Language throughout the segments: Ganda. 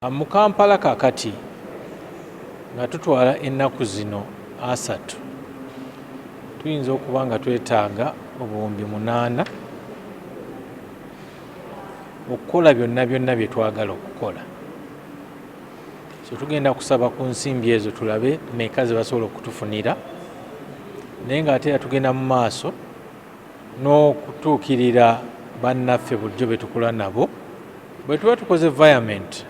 Mu Kampala kakati nga tutwala ennaku zino 3 tuyinza okuba nga twetaaga obuwumbi 8 okukola byonna bye twagala okukola. So tugenda kusaba ku nsimbi ezo tulabe meka ze basobola okutufunira, naye ng'ate era tugenda mu maaso n'okutuukirira bannaffe bulijjo be tukola nabo. Bwe tuba tukoze environment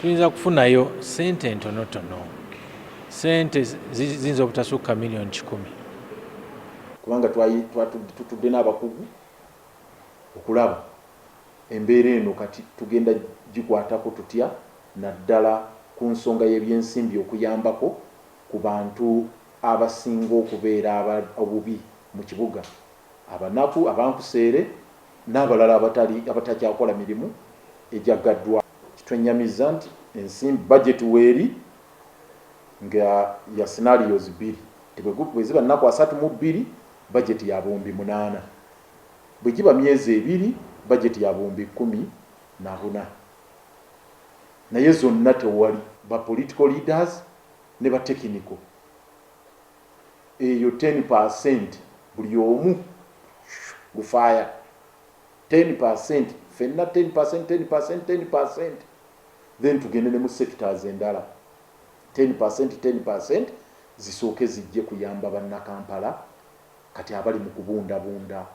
tuyinza kufunayo sente ntonotono, sente ziyinza obutasukka miliyoni 10. Kubanga tutudde n'abakugu okulaba embeera eno kati tugenda gikwatako tutya, naddala ku nsonga y'ebyensimbi okuyambako ku bantu abasinga okubeera obubi mu kibuga, abanaku, abankuseere n'abalala abatakyakola mirimu ejagaddwa. Kitwenyamiza nti ensimbi budget weeri nga ya scenarios 2 bwe ziba nnaku 32 budget ya buwumbi 8, bwe giba myezi 2 budget ya buwumbi 14. Naye zonna tewali ba political leaders ne ba technical. Eyo 10% buli omu gufaya 10%, fenna 10%, then tugende ne mu sectors endala 10% zisooke zijje kuyamba bannakampala kati abali mu kubundabunda